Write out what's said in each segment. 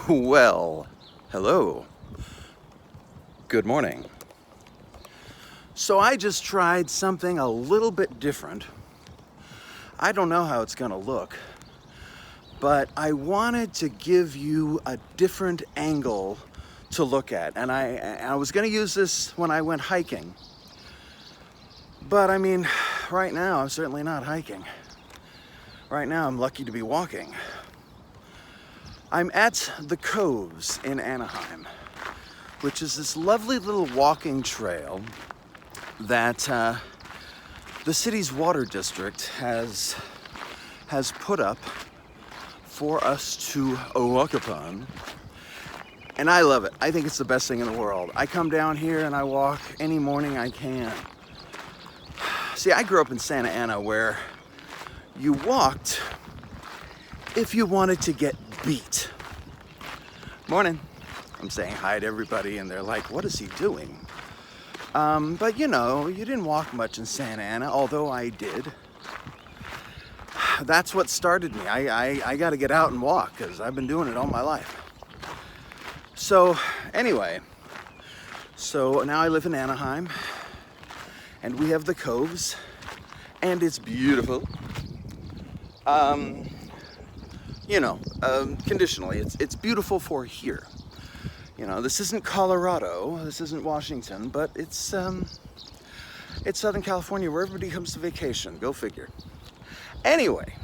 Well, hello. Good morning. So I just tried something a little bit different. I don't know how it's gonna look, but I wanted to give you a different angle to look at. And I was gonna use this when I went hiking. But I mean, right now I'm certainly not hiking. Right now I'm lucky to be walking. I'm at the Coves in Anaheim, which is this lovely little walking trail that the city's water district has put up for us to walk upon. And I love it. I think it's the best thing in the world. I come down here and I walk any morning I can. See, I grew up in Santa Ana where you walked if you wanted to get beat. Morning. I'm saying hi to everybody and they're like, what is he doing? But you know, you didn't walk much in Santa Ana, although I did. That's what started me. I got to get out and walk because I've been doing it all my life. So anyway, so now I live in Anaheim and we have the Coves and it's beautiful. Conditionally, it's beautiful for here. You know, this isn't Colorado, this isn't Washington, but it's Southern California where everybody comes to vacation. Go figure. Anyway,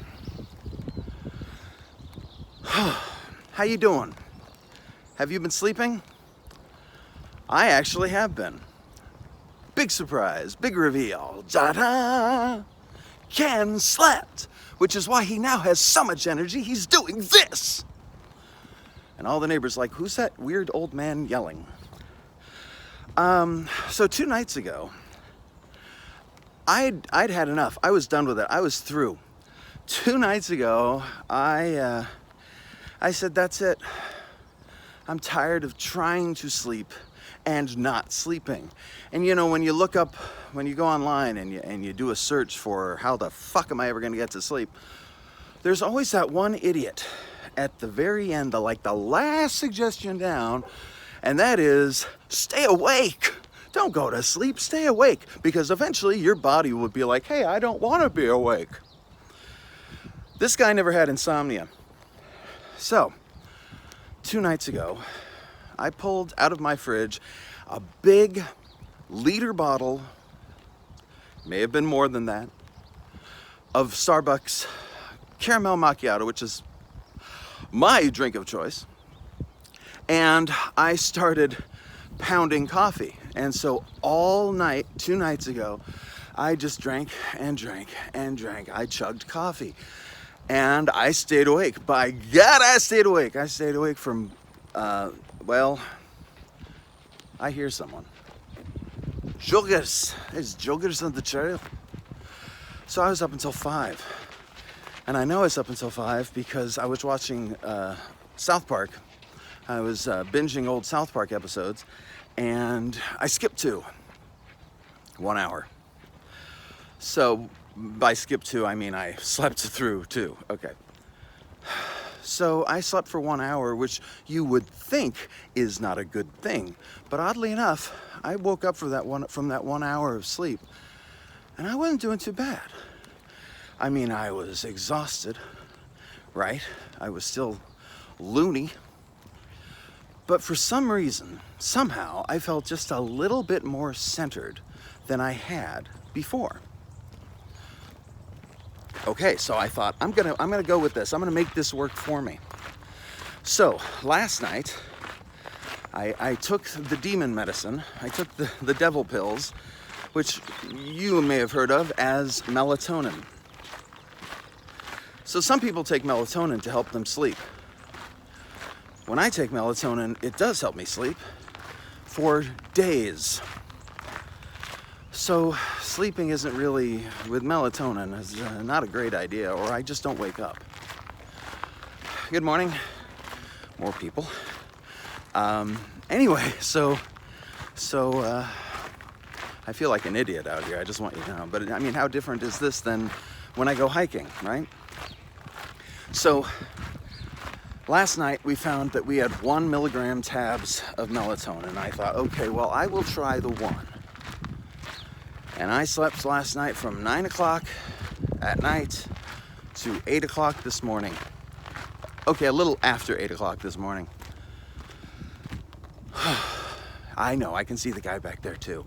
how you doing? Have you been sleeping? I actually have been. Big surprise, big reveal. Ta-da! Ken slept, which is why he now has so much energy, he's doing this. And all the neighbors like, who's that weird old man yelling? So 2 nights ago, I'd had enough. I was done with it. I was through. 2 nights ago, I said, that's it. I'm tired of trying to sleep and not sleeping. And you know, when you look up, when you go online and you do a search for how the fuck am I ever gonna get to sleep, there's always that one idiot at the very end, the last suggestion down, and that is stay awake. Don't go to sleep, stay awake, because eventually your body would be like, hey, I don't want to be awake. This guy never had insomnia. So 2 nights ago, I pulled out of my fridge a big liter bottle, may have been more than that, of Starbucks caramel macchiato, which is my drink of choice. And I started pounding coffee. And so all night, 2 nights ago, I just drank and drank and drank. I chugged coffee. And I stayed awake. By God, I stayed awake. I stayed awake from, I hear someone. Joggers. There's joggers on the trail. So I was up until 5. And I know I was up until 5 because I was watching South Park. I was binging old South Park episodes. And I skipped 2. 1 hour. So by skip 2, I mean I slept through 2. Okay. So I slept for 1 hour, which you would think is not a good thing. But oddly enough, I woke up from that 1 hour of sleep, and I wasn't doing too bad. I mean, I was exhausted, right? I was still loony. But for some reason, somehow, I felt just a little bit more centered than I had before. Okay, so I thought, I'm gonna go with this. I'm gonna make this work for me. So last night, I took the demon medicine. I took the devil pills, which you may have heard of as melatonin. So some people take melatonin to help them sleep. When I take melatonin, it does help me sleep for days. So sleeping isn't really, with melatonin, is not a great idea, or I just don't wake up. Good morning. More people. Anyway, so I feel like an idiot out here, I just want you to know. But I mean, how different is this than when I go hiking, right? So Last night we found that we had 1 milligram tabs of melatonin, and I thought, okay, well, I will try the 1. And I slept last night from 9 o'clock at night to 8 o'clock this morning. Okay, a little after 8 o'clock this morning. I know, I can see the guy back there too.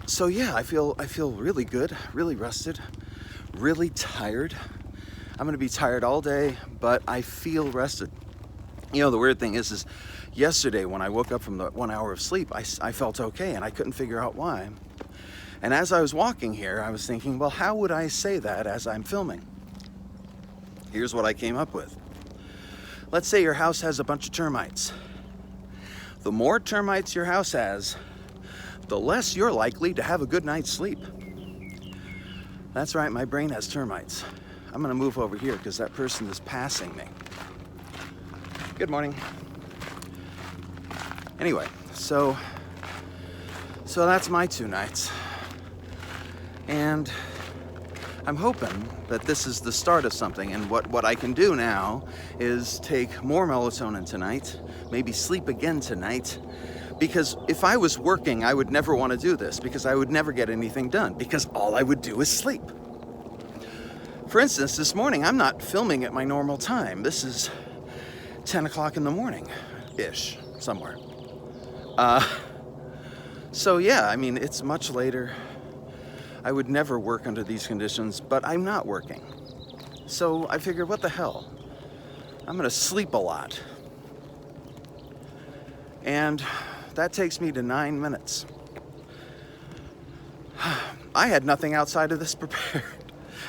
So yeah, I feel really good, really rested, really tired. I'm gonna be tired all day, but I feel rested. You know, the weird thing is yesterday when I woke up from the 1 hour of sleep, I felt okay, and I couldn't figure out why. And as I was walking here, I was thinking, well, how would I say that as I'm filming? Here's what I came up with. Let's say your house has a bunch of termites. The more termites your house has, the less you're likely to have a good night's sleep. That's right, my brain has termites. I'm gonna move over here because that person is passing me. Good morning. Anyway, so that's my 2 nights. And I'm hoping that this is the start of something, and what I can do now is take more melatonin tonight, maybe sleep again tonight, because if I was working, I would never want to do this, because I would never get anything done, because all I would do is sleep. For instance, this morning, I'm not filming at my normal time. This is 10 o'clock in the morning-ish, somewhere. So yeah, I mean, it's much later. I would never work under these conditions, but I'm not working. So I figured, what the hell? I'm gonna sleep a lot. And that takes me to 9 minutes. I had nothing outside of this prepared.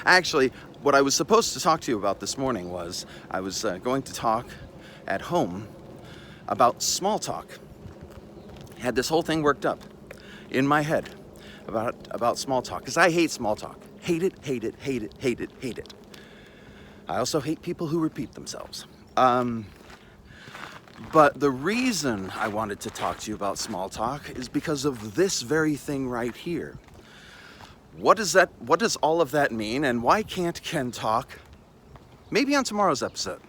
Actually, what I was supposed to talk to you about this morning was I was going to talk at home about small talk. I had this whole thing worked up in my head about small talk, because I hate small talk. Hate it, hate it, hate it, hate it, hate it. I also hate people who repeat themselves. But the reason I wanted to talk to you about small talk is because of this very thing right here. What does all of that mean, and why can't Ken talk? Maybe on tomorrow's episode.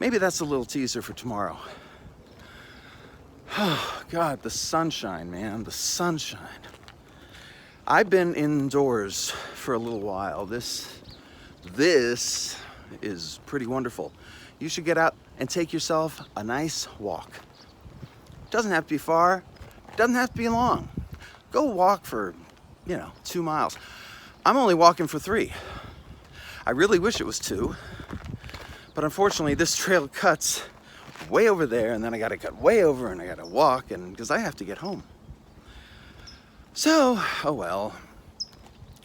Maybe that's a little teaser for tomorrow. Oh, God, the sunshine, man, the sunshine. I've been indoors for a little while. This is pretty wonderful. You should get out and take yourself a nice walk. Doesn't have to be far, doesn't have to be long. Go walk for, 2 miles. I'm only walking for 3. I really wish it was 2, but unfortunately this trail cuts way over there, and then I gotta cut way over, and I gotta walk, and because I have to get home. So, oh well.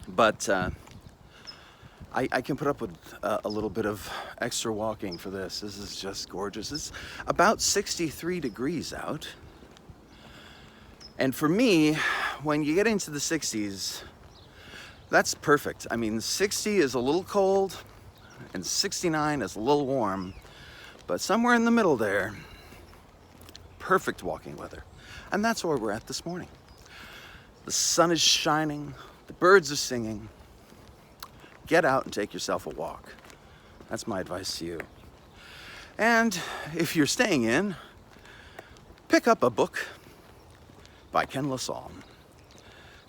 But I can put up with a little bit of extra walking for this. This is just gorgeous. It's about 63 degrees out. And for me, when you get into the 60s, that's perfect. I mean, 60 is a little cold, and 69 is a little warm. But somewhere in the middle there, perfect walking weather. And that's where we're at this morning. The sun is shining, the birds are singing. Get out and take yourself a walk. That's my advice to you. And if you're staying in, pick up a book by Ken LaSalle.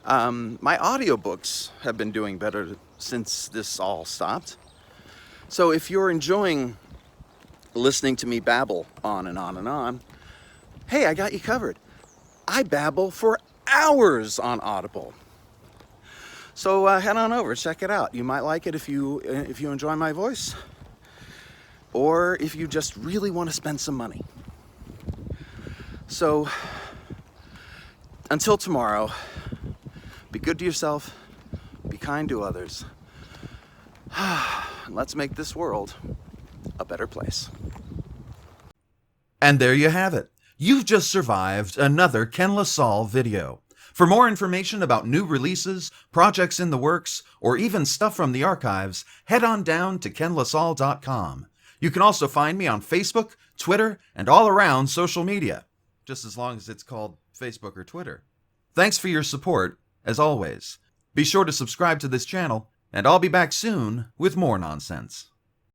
My audiobooks have been doing better since this all stopped. So if you're enjoying listening to me babble on and on and on, hey, I got you covered. I babble for hours on Audible. So head on over, check it out. You might like it if you enjoy my voice, or if you just really want to spend some money. So until tomorrow, be good to yourself, be kind to others. Let's make this world a better place. And there you have it. You've just survived another Ken LaSalle video. For more information about new releases, projects in the works, or even stuff from the archives, head on down to kenlasalle.com. You can also find me on Facebook, Twitter, and all around social media, just as long as it's called Facebook or Twitter. Thanks for your support, as always. Be sure to subscribe to this channel, and I'll be back soon with more nonsense.